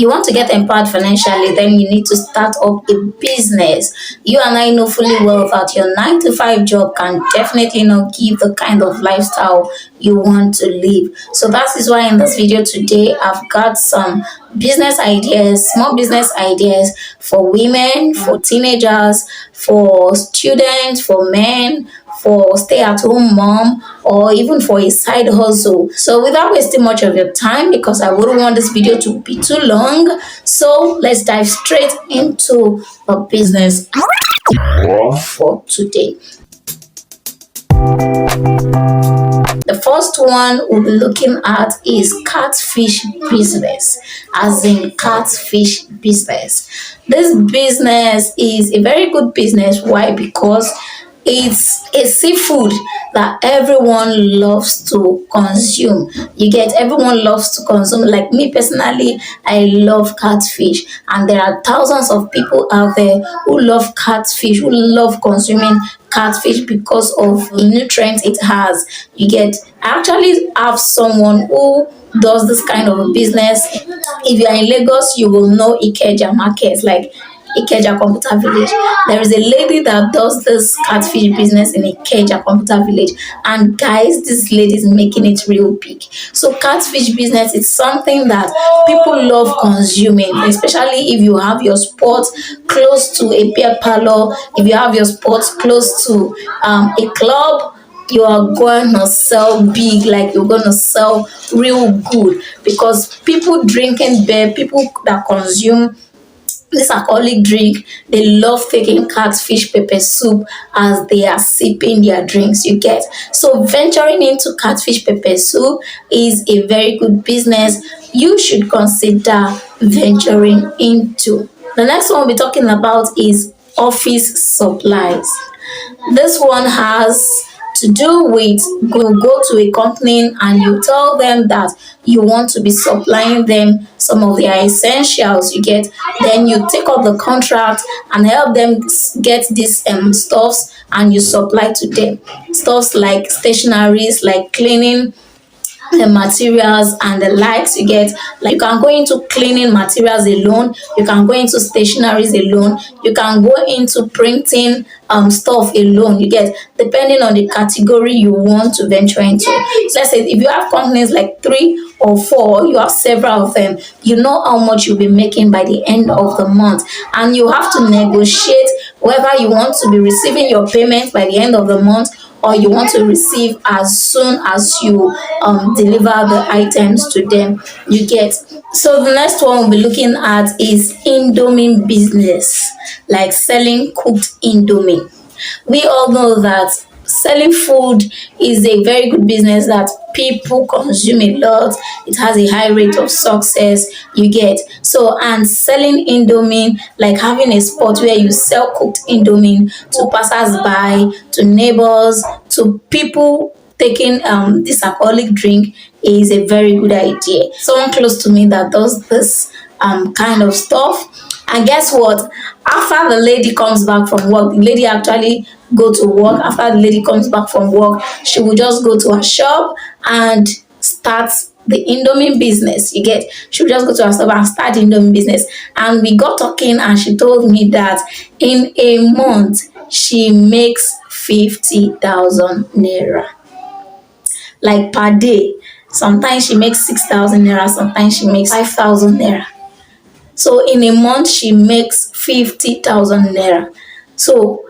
you want to get empowered financially, then you need to start up a business. You and I know fully well that your 9 to 5 job can definitely not give the kind of lifestyle you want to live. So that is why in this video today, I've got some business ideas, small business ideas for women, for teenagers, for students, for men, for stay-at-home mom, or even for a side hustle. So without wasting much of your time, because I wouldn't want this video to be too long, so let's dive straight into the business for today. The first one we'll be looking at is catfish business, as in catfish business. This business is a very good business. Why? Because it's a seafood that everyone loves to consume. You get, everyone loves to consume. Like me personally, I love catfish, and there are thousands of people out there who love catfish, who love consuming catfish because of the nutrients it has. You get, I actually have someone who does this kind of a business. If you are in Lagos, you will know Ikeja markets, like Ikeja Computer Village. There is a lady that does this catfish business in Ikeja Computer Village, and guys, this lady is making it real big. So catfish business is something that people love consuming, especially if you have your sport close to a beer parlor, if you have your sports close to a club. You are going to sell big, like you're going to sell real good, because people drinking beer, people that consume this alcoholic drink, they love taking catfish pepper soup as they are sipping their drinks. You get, so venturing into catfish pepper soup is a very good business you should consider venturing into. The next one we'll be talking about is office supplies. This one has to do with go to a company and you tell them that you want to be supplying them some of their essentials. You get, then you take up the contract and help them get these stuffs, and you supply to them stuffs like stationaries, like cleaning the materials and the likes. You get, like, you can go into cleaning materials alone, you can go into stationaries alone, you can go into printing stuff alone. You get, depending on the category you want to venture into. So let's say if you have companies like 3 or 4, you have several of them, you know how much you'll be making by the end of the month, and you have to negotiate whether you want to be receiving your payment by the end of the month, or you want to receive as soon as you deliver the items to them. You get, so the next one we'll be looking at is Indom Business, like selling cooked Indomie. We all know that selling food is a very good business that people consume a lot. It has a high rate of success. You get, so, and selling Indomie, like having a spot where you sell cooked Indomie to passers-by, to neighbors, to people taking this alcoholic drink, is a very good idea. Someone close to me that does this kind of stuff. And guess what? After the lady comes back from work, the lady actually go to work. After the lady comes back from work, she will just go to her shop and start the Indomie business. You get, she will just go to her shop and start the Indomie business. And we got talking, and she told me that in a month she makes 50,000 naira, like per day. Sometimes she makes 6,000 naira, sometimes she makes 5,000 naira. So in a month she makes 50,000 naira. So,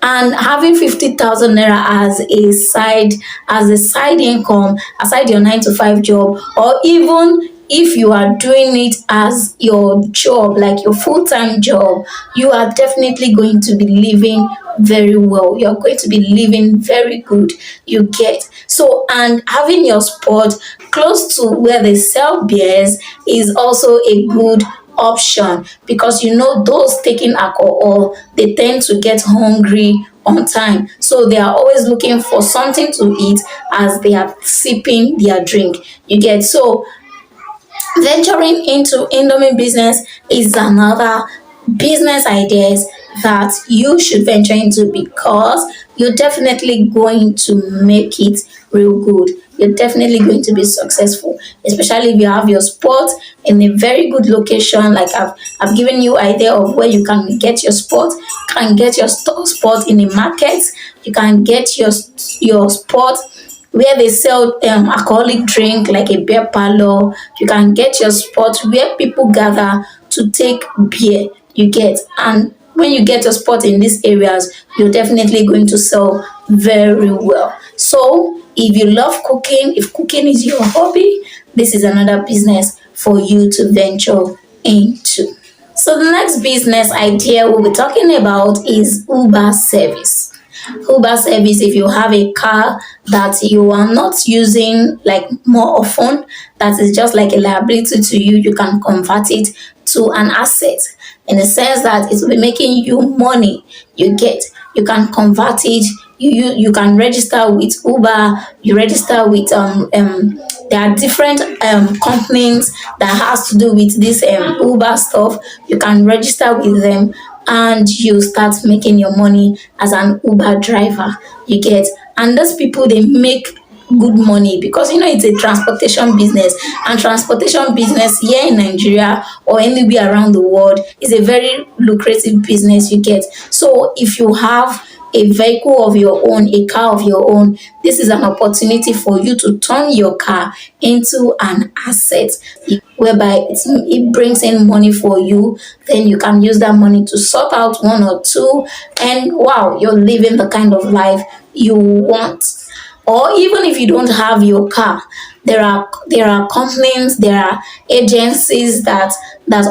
and having 50,000 naira as a side income, aside your 9 to 5 job, or even if you are doing it as your job, like your full-time job, you are definitely going to be living very well. You're going to be living very good. You get, so, and having your spot close to where they sell beers is also a good option, because you know those taking alcohol, they tend to get hungry on time, so they are always looking for something to eat as they are sipping their drink. You get, so venturing into Indomie business is another business ideas that you should venture into, because you're definitely going to make it real good. you're definitely going to be successful, especially if you have your spot in a very good location. Like I've given you idea of where you can get your spot. You can get your spot in a market. You can get your spot where they sell alcoholic drink like a beer parlor. You can get your spot where people gather to take beer, you get. And when you get your spot in these areas, you're definitely going to sell very well. So if you love cooking, if cooking is your hobby, this is another business for you to venture into. So the next business idea we'll be talking about is Uber service. Uber service, if you have a car that you are not using like more often, that is just like a liability to you, you can convert it to an asset in the sense that it will be making you money. You get, you can convert it. You can register with Uber. You register with there are different companies that has to do with this Uber stuff. You can register with them and you start making your money as an Uber driver. You get, and those people, they make good money because it's a transportation business, and transportation business here in Nigeria or anywhere around the world is a very lucrative business. You get, so if you have a vehicle of your own, a car of your own, this is an opportunity for you to turn your car into an asset whereby it brings in money for you. Then you can use that money to sort out one or two, and wow, you're living the kind of life you want. Or even if you don't have your car, there are companies, there are agencies that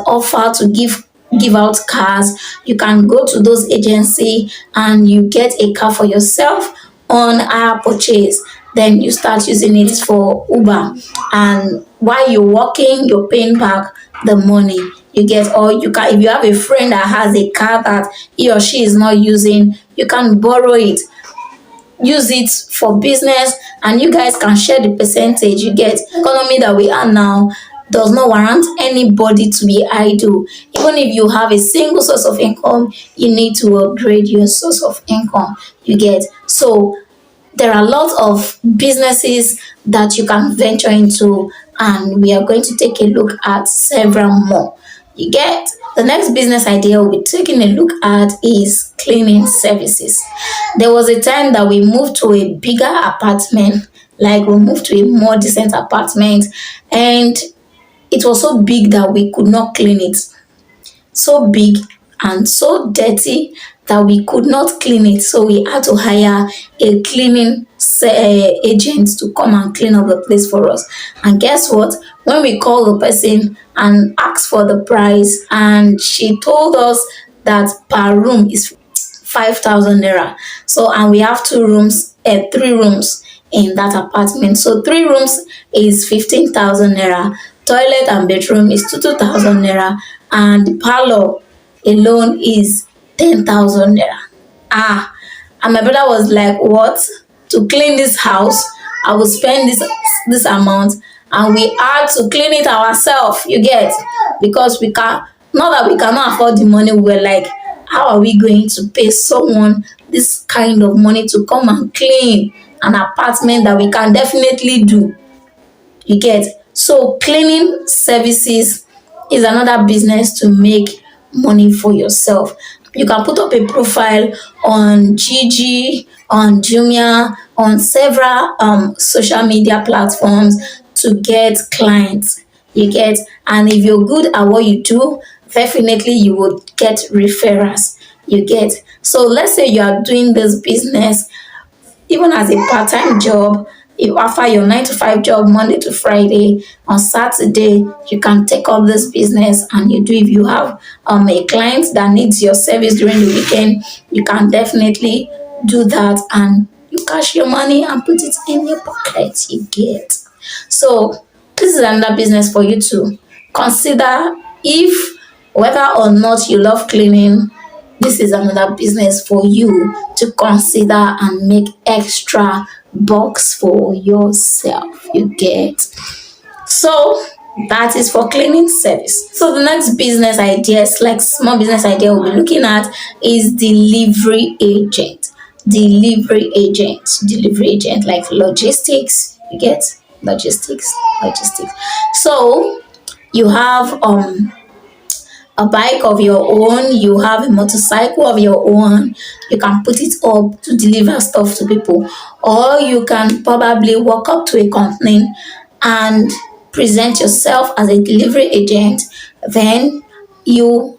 offer to give out cars. You can go to those agency and you get a car for yourself on hire purchase. Then you start using it for Uber, and while you're working, you're paying back the money. You get, or you can, if you have a friend that has a car that he or she is not using, you can borrow it, use it for business, and you guys can share the percentage. You get, economy that we are now does not warrant anybody to be idle. Even if you have a single source of income, you need to upgrade your source of income. You get, so there are a lot of businesses that you can venture into, and we are going to take a look at several more. You get, the next business idea we'll be taking a look at is cleaning services. There was a time that we moved to a bigger apartment, like we moved to a more decent apartment, and it was so big that we could not clean it. So big and so dirty that we could not clean it. So we had to hire a cleaning agent to come and clean up the place for us. And guess what? When we called the person and asked for the price, and she told us that per room is 5,000 naira. So, and we have 3 rooms in that apartment. So 3 rooms is 15,000 naira. Toilet and bedroom is 2,000 naira, and the parlor alone is 10,000 naira. And my brother was like, "What? To clean this house, I will spend this amount, and we had to clean it ourselves." You get, because we can, not that we cannot afford the money. We're like, how are we going to pay someone this kind of money to come and clean an apartment that we can definitely do? You get, so cleaning services is another business to make money for yourself. You can put up a profile on Gigi, on Jumia, on several social media platforms to get clients. You get, and if you're good at what you do, definitely you will get referrals. You get, so let's say you are doing this business even as a part-time job. If after your 9 to 5 job, Monday to Friday, on Saturday, you can take up this business and you do. If you have a client that needs your service during the weekend, you can definitely do that, and you cash your money and put it in your pocket. You get, so this is another business for you to consider. If whether or not you love cleaning, this is another business for you to consider and make extra bucks for yourself. You get, so that is for cleaning service. So the next business ideas, like small business idea we'll be looking at, is delivery agent. Delivery agent like logistics. You get logistics. So you have a bike of your own, you have a motorcycle of your own, you can put it up to deliver stuff to people, or you can probably walk up to a company and present yourself as a delivery agent. Then you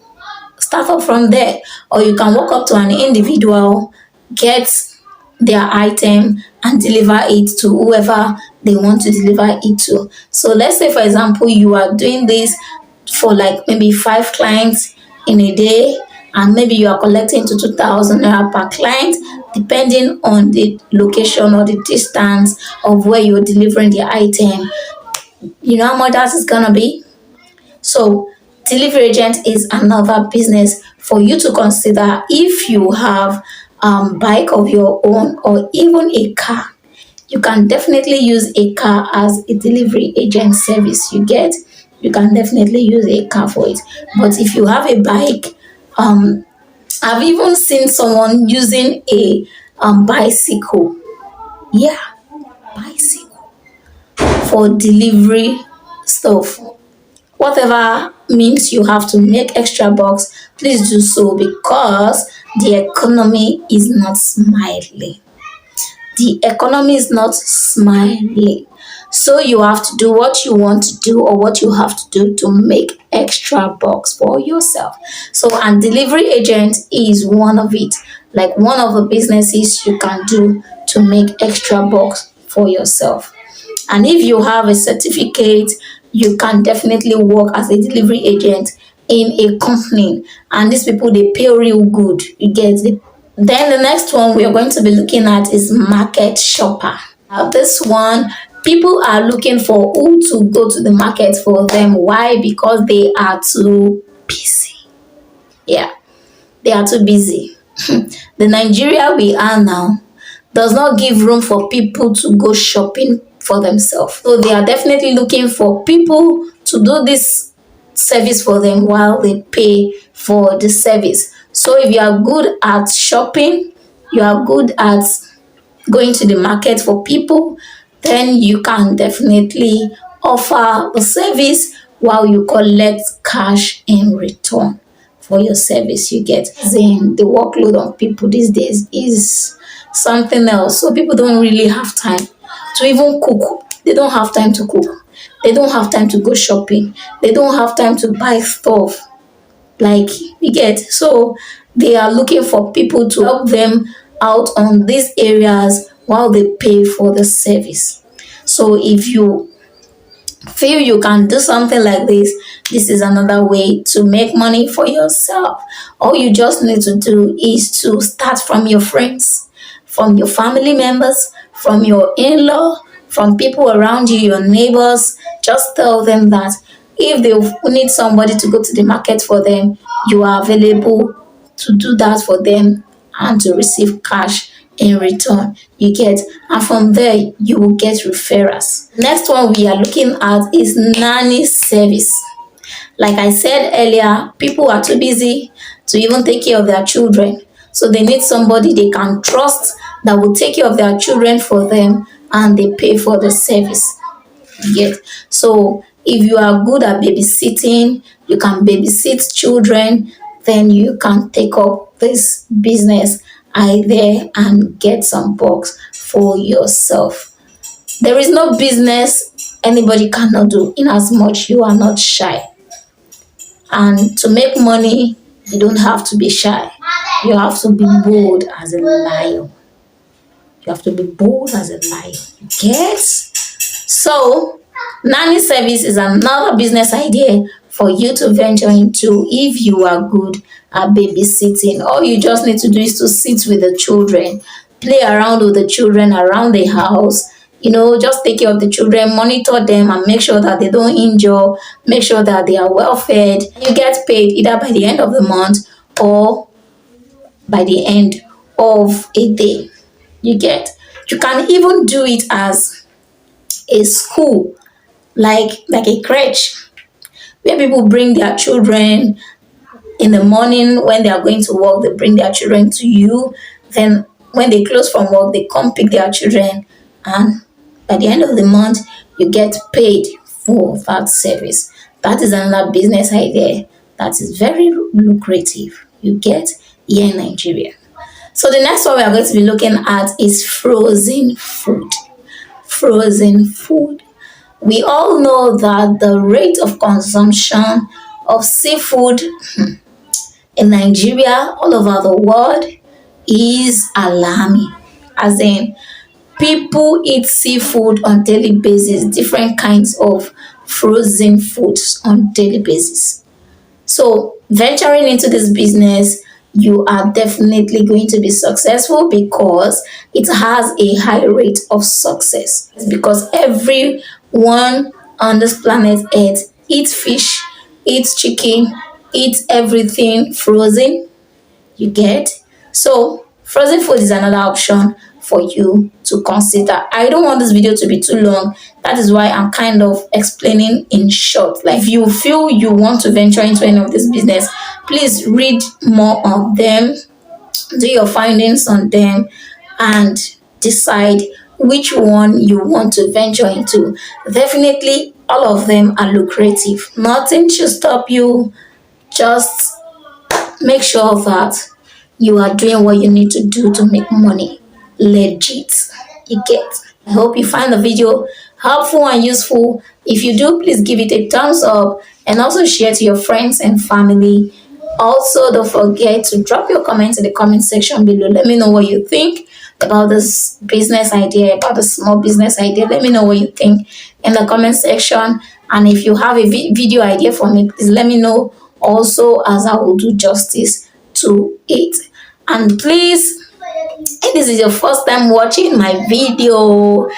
start up from there, or you can walk up to an individual, get their item and deliver it to whoever they want to deliver it to. So let's say for example you are doing this for like maybe 5 clients in a day, and maybe you are collecting to 2,000 naira per client, depending on the location or the distance of where you're delivering the item. You know how much that is gonna be? So delivery agent is another business for you to consider if you have bike of your own or even a car. You can definitely use a car as a delivery agent service. You can definitely use a car for it. But if you have a bike, I've even seen someone using a bicycle. Yeah, bicycle for delivery stuff. Whatever means you have to make extra bucks, please do so, because the economy is not smiling. The economy is not smiling. So you have to do what you want to do or what you have to do to make extra bucks for yourself. So, and delivery agent is one of it, like one of the businesses you can do to make extra bucks for yourself. And if you have a certificate, you can definitely work as a delivery agent in a company. And these people, they pay real good. You get it. Then the next one we are going to be looking at is market shopper. Now this one, people are looking for who to go to the market for them. Why? Because they are too busy. Yeah, they are too busy. The Nigeria we are now does not give room for people to go shopping for themselves. So they are definitely looking for people to do this service for them while they pay for the service. So if you are good at shopping, you are good at going to the market for people, then you can definitely offer the service while you collect cash in return for your service. You get, saying the workload on people these days is something else. So people don't really have time to even cook. They don't have time to cook. They don't have time to go shopping. They don't have time to buy stuff. Like, you get, so they are looking for people to help them out on these areas while they pay for the service. So if you feel you can do something like this is another way to make money for yourself. All you just need to do is to start from your friends, from your family members, from your in-law, from people around you, your neighbors. Just tell them that if they need somebody to go to the market for them, you are available to do that for them and to receive cash in return. You get, and from there you will get referrals. Next one we are looking at is nanny service. Like I said earlier, people are too busy to even take care of their children, so they need somebody they can trust that will take care of their children for them, and they pay for the service. Yes. So if you are good at babysitting, you can babysit children, then you can take up this business there and get some bucks for yourself. There is no business anybody cannot do in as much you are not shy. And to make money, you don't have to be shy. You have to be bold as a lion. You have to be bold as a lion. Yes. So, nanny service is another business idea for you to venture into if you are good at babysitting. All you just need to do is to sit with the children, play around with the children around the house. You know, just take care of the children, monitor them, and make sure that they don't injure, make sure that they are well fed. You get paid either by the end of the month or by the end of a day. You get, you can even do it as a school, like a crèche, where people bring their children in the morning when they are going to work. They bring their children to you. Then when they close from work, they come pick their children and by the end of the month, you get paid for that service. That is another business idea that is very lucrative. You get here in Nigeria. So the next one we are going to be looking at is frozen food. Frozen food. We all know that the rate of consumption of seafood in Nigeria, all over the world, is alarming. As in, people eat seafood on daily basis, different kinds of frozen foods on daily basis. So venturing into this business, you are definitely going to be successful because it has a high rate of success. It's because everyone on this planet Earth eats fish, eats chicken, eats everything frozen. You get? So frozen food is another option for you to consider. I don't want this video to be too long. That is why I'm kind of explaining in short. Like, if you feel you want to venture into any of this business, please read more on them, do your findings on them, and decide which one you want to venture into. Definitely all of them are lucrative. Nothing should stop you. Just make sure that you are doing what you need to do to make money legit. You get? I hope you find the video helpful and useful. If you do, please give it a thumbs up and also share to your friends and family. Also, don't forget to drop your comments in the comment section below. Let me know what you think about this business idea, about the small business idea. Let me know what you think in the comment section. And if you have a video idea for me, please let me know also, as I will do justice to it. And please, if this is your first time watching my video,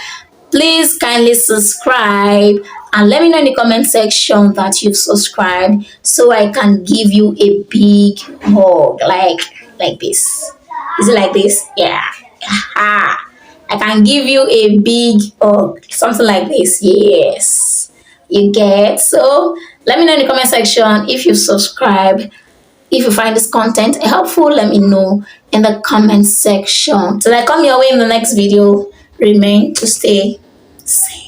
please kindly subscribe and let me know in the comment section that you've subscribed so I can give you a big hug like this. Is it like this? Yeah. I can give you a big hug, something like this. Yes, you get? So let me know in the comment section if you subscribe. If you find this content helpful, let me know in the comment section. Till I come your way in the next video, remain to stay safe.